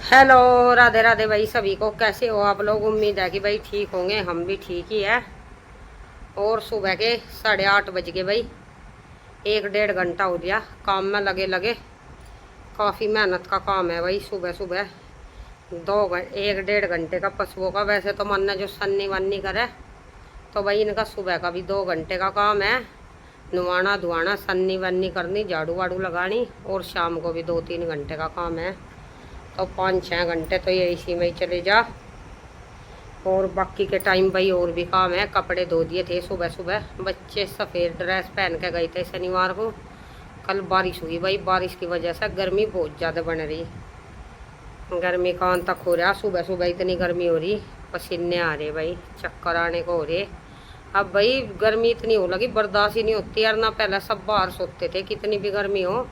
Hello, Radhe Radhe भाई सभी को। कैसे हो आप लोग? उम्मीद है कि भाई ठीक होंगे। हम भी ठीक ही है। और सुबह के 8:30 बज गए भाई। 1 डेढ़ घंटा हो गया काम में लगे लगे। काफ़ी मेहनत का काम है भाई। सुबह सुबह 1 डेढ़ घंटे का पशुओं का। वैसे तो मन ने जो सन्नी वन्नी करे, तो भाई इनका सुबह का भी 2 घंटे का काम है। नुआना धुआना, सन्नी वन्नी करनी, झाड़ू वाड़ू लगानी, और शाम को भी 2-3 घंटे का काम है। तो 5-6 घंटे तो ये इसी में ही चले जा। और बाकी के टाइम भाई और भी काम है। कपड़े धो दिए थे सुबह सुबह। बच्चे सफ़ेद ड्रेस पहन के गए थे शनिवार को। कल बारिश हुई भाई। बारिश की वजह से गर्मी बहुत ज़्यादा बन रही। गर्मी का अंत तक हो रहा। सुबह सुबह इतनी गर्मी हो रही, पसीने आ रहे भाई, चक्कर आने को हो रहे। अब भाई गर्मी इतनी हो लगी, बर्दाश्त ही नहीं होती यार ना। पहले सब बाहर सोते थे, कितनी भी गर्मी हो।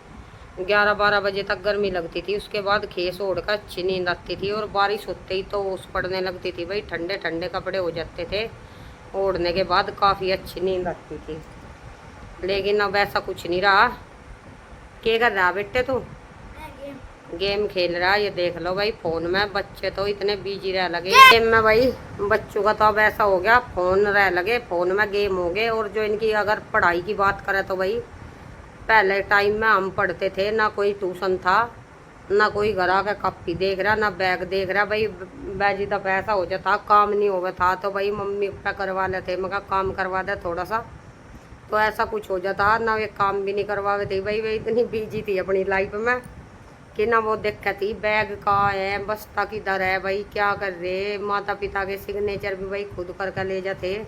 11-12 बजे तक गर्मी लगती थी, उसके बाद खेस ओढ़ कर अच्छी नींद आती थी। और बारिश होते ही तो ओस पड़ने लगती थी भाई। ठंडे ठंडे कपड़े हो जाते थे, ओढ़ने के बाद काफ़ी अच्छी नींद आती थी। लेकिन अब ऐसा कुछ नहीं रहा। क्या कर रहा बेटे तू? गेम खेल रहा है। ये देख लो भाई, फोन में बच्चे तो इतने बिजी रह लगे गेम में भाई। बच्चों का तो अब ऐसा हो गया, फोन रह लगे, फोन में गेम हो गए। और जो इनकी अगर पढ़ाई की बात करें तो भाई, पहले टाइम में हम पढ़ते थे, ना कोई ट्यूशन था, ना कोई घर आके कॉपी देख रहा, ना बैग देख रहा भाई। बैजी तब ऐसा हो जाता, काम नहीं होगा था तो भाई मम्मी पापा करवा लेते। मैं कहा काम करवा दे थोड़ा सा, तो ऐसा कुछ हो जाता ना। वे काम भी नहीं करवावे थे भाई। वे इतनी बिजी थी अपनी लाइफ में कि ना वो देखती थी बैग कहाँ है, बस्ता किधर है भाई, क्या कर रहे। माता पिता के सिग्नेचर भी भाई खुद करके ले जाते।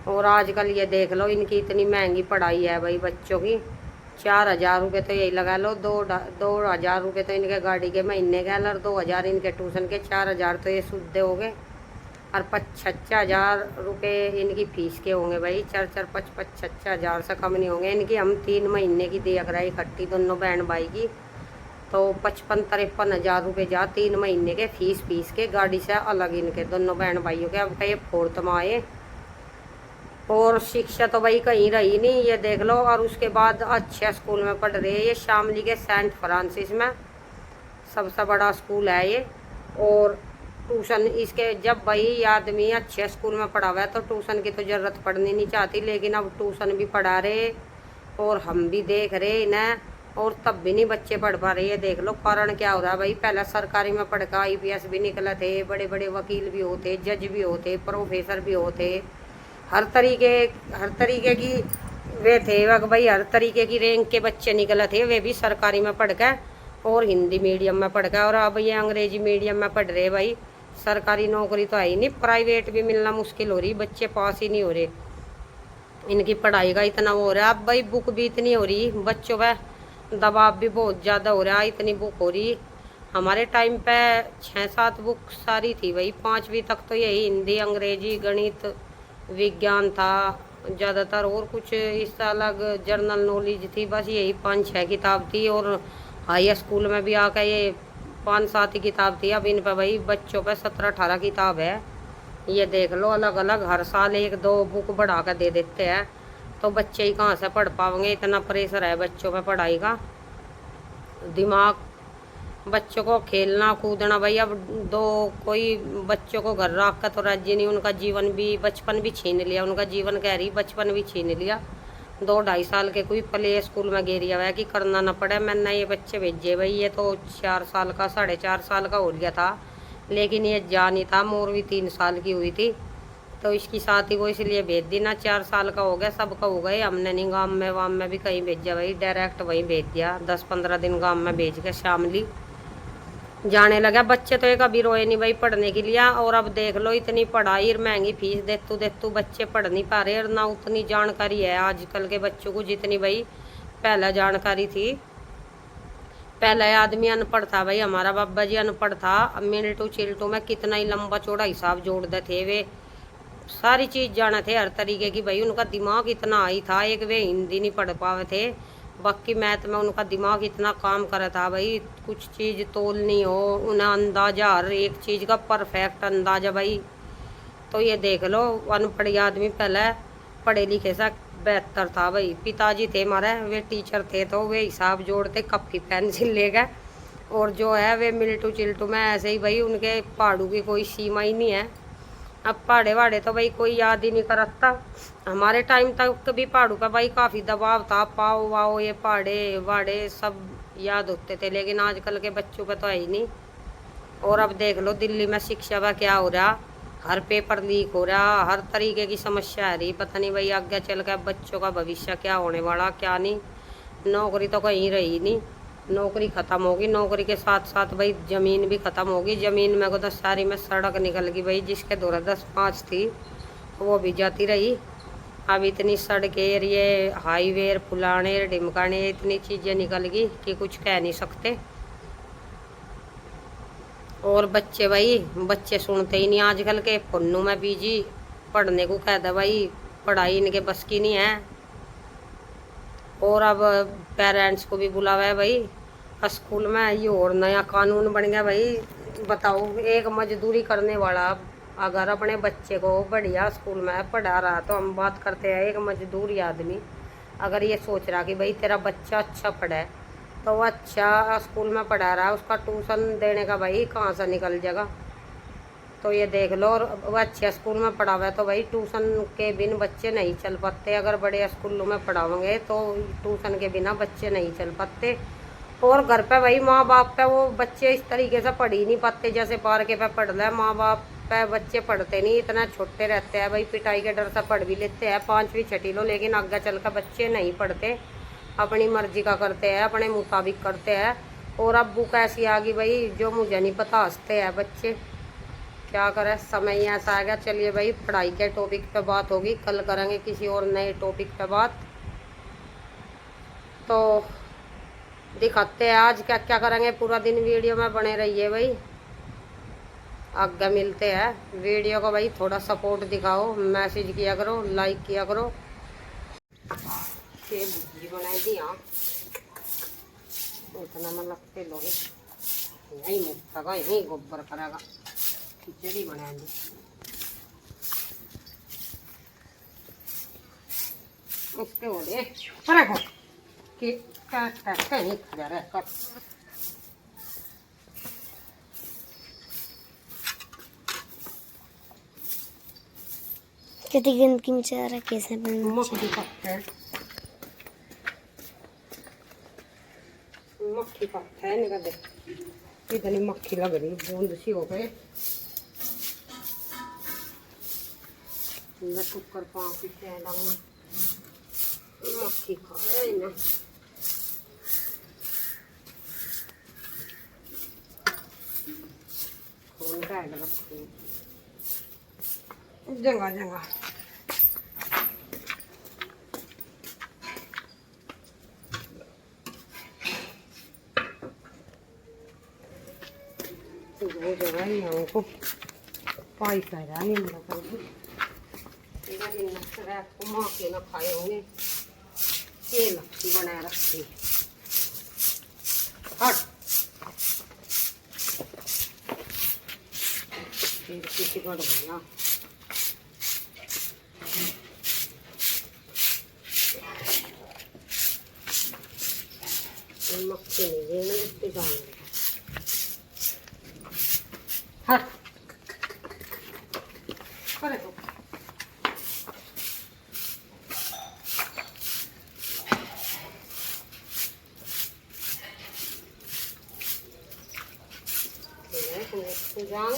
और आजकल ये देख लो, इनकी इतनी महंगी पढ़ाई है भाई बच्चों की। 4,000 रुपये तो यही लगा लो। 2,000 रुपये तो इनके गाड़ी के महीने के, और 2,000 इनके ट्यूशन के। 4,000 तो ये शुद्ध हो गए। और 5-6 हज़ार रुपये इनकी फीस के होंगे भाई। 4-4 5-5 6 हज़ार से कम नहीं होंगे इनकी। हम 3 महीने की दिया कराई इकट्ठी दोनों बहन भाई की, तो 55-53 हज़ार रुपये जा 3 महीने के फीस के। गाड़ी से अलग इनके दोनों बहन भाइयों के। अब कहीं 4th में आए। और शिक्षा तो भाई कहीं रही नहीं, ये देख लो। और उसके बाद अच्छे स्कूल में पढ़ रहे हैं ये, शामली के सेंट फ्रांसिस में। सबसे बड़ा स्कूल है ये। और ट्यूशन इसके, जब भाई आदमी अच्छे स्कूल में पढ़ा हुआ है तो ट्यूशन की तो ज़रूरत पड़नी नहीं चाहती। लेकिन अब ट्यूशन भी पढ़ा रहे, और हम भी देख रहे इन्हें, और तब भी नहीं बच्चे पढ़ पा रहे। ये देख लो कारण क्या हो रहा है भाई। पहले सरकारी में पढ़ कर IPS भी निकले थे, बड़े बड़े वकील भी होते, जज भी होते, प्रोफेसर भी होते। हर तरीके हर तरीके की वे थे भाई। हर तरीके की रैंक के बच्चे निकले थे, वे भी सरकारी में पढ़ कर और हिंदी मीडियम में पढ़ कर। और अब ये अंग्रेजी मीडियम में पढ़ रहे भाई। सरकारी नौकरी तो है ही नहीं, प्राइवेट भी मिलना मुश्किल हो रही, बच्चे पास ही नहीं हो रहे। इनकी पढ़ाई का इतना वो हो रहा है। अब भाई बुक भी इतनी हो रही बच्चों पर, दबाव भी बहुत ज़्यादा हो रहा है। इतनी बुक हो रही। हमारे टाइम पे 6-7 बुक सारी थी भाई। 5वीं तक तो यही हिंदी, अंग्रेजी, गणित, विज्ञान था ज़्यादातर। और कुछ इस अलग जर्नल नॉलेज थी, बस यही 5-6 किताब थी। और हाई स्कूल में भी आकर ये 5-7 ही किताब थी। अब इन पर भाई बच्चों पर 17-18 किताब है। ये देख लो, अलग अलग हर साल 1-2 बुक बढ़ा कर दे देते हैं। तो बच्चे ही कहाँ से पढ़ पाएंगे, इतना प्रेशर है बच्चों पे पढ़ाई का। दिमाग बच्चों को खेलना कूदना भाई। अब दो कोई बच्चों को घर रख कर तो राज्य नहीं। उनका जीवन भी, बचपन भी छीन लिया उनका। जीवन कह रही, बचपन भी छीन लिया। 2-2.5 साल के कोई प्ले स्कूल में गेरिया हुआ है कि करना ना पड़े। मैंने ये बच्चे भेजे भाई। ये तो 4 साल का, 4.5 साल का हो गया था, लेकिन ये जा नहीं था। मोर भी 3 साल की हुई थी, तो इसकी शादी को इसलिए भेज दी ना। 4 साल का हो गया, सबका हो गए। हमने नहीं गाँव में वाम में भी कहीं भेजा भाई, डायरेक्ट वहीं भेज दिया। 10-15 दिन गाँव में भेज के शामली जाने लगा। बच्चे तो एक अभी रोए नहीं भाई पढ़ने के लिए। और अब देख लो, इतनी पढ़ाई और महंगी फीस देतू बच्चे पढ़ नहीं पा रहे। और ना उतनी जानकारी है आजकल के बच्चों को जितनी भाई पहले जानकारी थी। पहले आदमी अनपढ़ था भाई, हमारा बाबा जी अनपढ़ था। अब मिनटू चिल्टू में कितना ही लंबा चौड़ा हिसाब जोड़ते थे वे। सारी चीज़ जाने थे हर तरीके की भाई। उनका दिमाग इतना आई था। एक वे हिंदी नहीं पढ़ पावे थे, बाकी मैथ में उनका दिमाग इतना काम करा था भाई। कुछ चीज़ तोलनी हो, उन्हें अंदाजा, हर एक चीज़ का परफेक्ट अंदाजा भाई। तो ये देख लो, अनपढ़ आदमी पहले पढ़े लिखे से बेहतर था भाई। पिताजी थे हमारे, वे टीचर थे, तो वे हिसाब जोड़ते, कॉपी पेंसिल ले गए और जो है वे मिल्टू चिल्टू में ऐसे ही भाई, उनके पहाड़ों की कोई सीमा ही नहीं है। अब पहाड़े वाड़े तो भाई कोई याद ही नहीं करता। हमारे टाइम तक तो भी पहाड़ों का भाई काफ़ी दबाव था, पाओ वाओ ये पहाड़े वाड़े सब याद होते थे, लेकिन आजकल के बच्चों का तो है ही नहीं। और अब देख लो दिल्ली में शिक्षा का क्या हो रहा, हर पेपर लीक हो रहा, हर तरीके की समस्या आ रही। पता नहीं भाई आगे चल कर बच्चों का भविष्य क्या होने वाला क्या नहीं। नौकरी तो कहीं रही नहीं, नौकरी ख़त्म होगी, नौकरी के साथ साथ भाई ज़मीन भी ख़त्म होगी। ज़मीन में को तो सारी में सड़क निकल गई भाई, जिसके 2010-5 थी वो भी जाती रही। अब इतनी सड़कें, ये हाईवे, फुलाने ढिमकाने, इतनी चीज़ें निकल गई कि कुछ कह नहीं सकते। और बच्चे भाई, बच्चे सुनते ही नहीं आजकल के, फोनों में बिजी, पढ़ने को कहता भाई पढ़ाई इनके बस की नहीं है। और अब पेरेंट्स को भी बुलावा है भाई स्कूल में, ये और नया कानून बन गया भाई। बताओ, एक मजदूरी करने वाला अगर अपने बच्चे को बढ़िया स्कूल में पढ़ा रहा, तो हम बात करते हैं एक मजदूरी आदमी अगर ये सोच रहा कि भाई तेरा बच्चा अच्छा पढ़े, तो वो अच्छा स्कूल में पढ़ा रहा है, उसका ट्यूशन देने का भाई कहाँ से निकल जाएगा। तो ये देख लो, और वो अच्छे स्कूल में पढ़ावा है तो भाई ट्यूशन के बिन बच्चे नहीं चल पाते। अगर बड़े स्कूलों में पढ़ाओगे तो ट्यूशन के बिना बच्चे नहीं चल पाते। और घर पे भाई माँ बाप पे वो बच्चे इस तरीके से पढ़ ही नहीं पाते जैसे पार्के पे पढ़ ले। माँ बाप पे बच्चे पढ़ते नहीं, इतना छोटे रहते हैं भाई, पिटाई के डर से पढ़ भी लेते हैं 5वीं 6ठी लो, लेकिन आगे चल कर बच्चे नहीं पढ़ते, अपनी मर्जी का करते हैं, अपने मुताबिक करते हैं। और अब्बू कैसी आ गई भाई जो मुझे नहीं पता, हंसते हैं बच्चे। क्या करें, समय ही ऐसा आ गया। चलिए भाई, पढ़ाई के टॉपिक पे बात होगी, कल करेंगे किसी और नए टॉपिक पे बात। तो दिखाते हैं आज क्या क्या करेंगे, पूरा दिन वीडियो में बने रहिए भाई। आगे मिलते हैं। वीडियो को भाई थोड़ा सपोर्ट दिखाओ, मैसेज किया करो, लाइक किया करो। ये भुजी बना दिया इतना मतलब के लोग यही मुफ्ता यही गोबर करेगा, खिचड़ी बना दी। उसके हो रहे पर कि कहीं खड़ा रह कर कितनी गंदगी में चाह रहा है, कैसे मक्खी पत्ता है निका देख इतनी मक्खी लग रही, बूंद सी हो गए। कुकर पाँच मक्खी खा रहे ना। जगह जगह वो जगह ही हमको पाई पैदा नहीं मिला कभी। घुमा के न खाए होंगे, ये लक्ष्मी बनाए रखी। हट किसी बढ़ गया मक्खी नहीं है ना, हट करे तो जाओ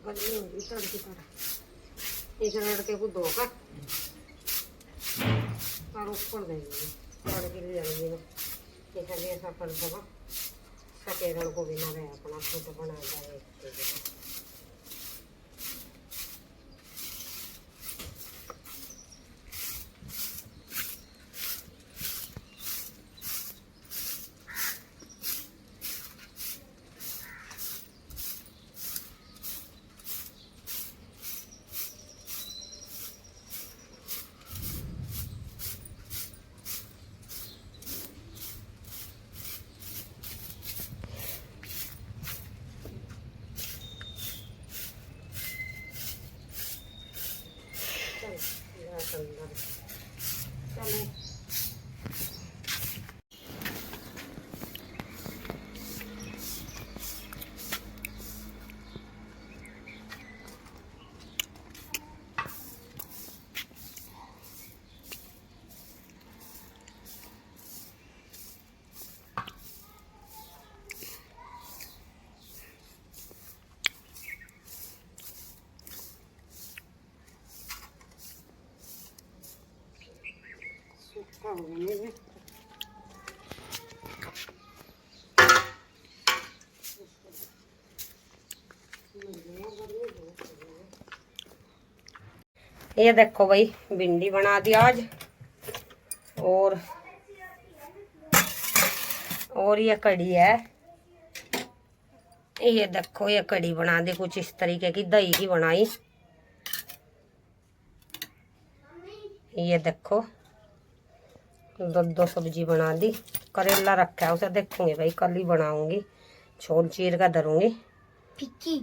गर्मी होगी तड़की तरह इस लड़के को दो का और ऊपर देंगे तड़की ले जाएंगे इसलिए ऐसा कर देगा सकेरन को भी ना रहे अपना खुद बना जाए चले ये देखो भाई भिंडी बना दी आज और ये कड़ी है। ये देखो ये कड़ी बना दी कुछ इस तरीके की दही की बनाई। ये देखो दो सब्जी बना दी। करेला रखा है उसे देखूंगी भाई कल ही बनाऊंगी छोल चीर का धरूंगी। फिक्की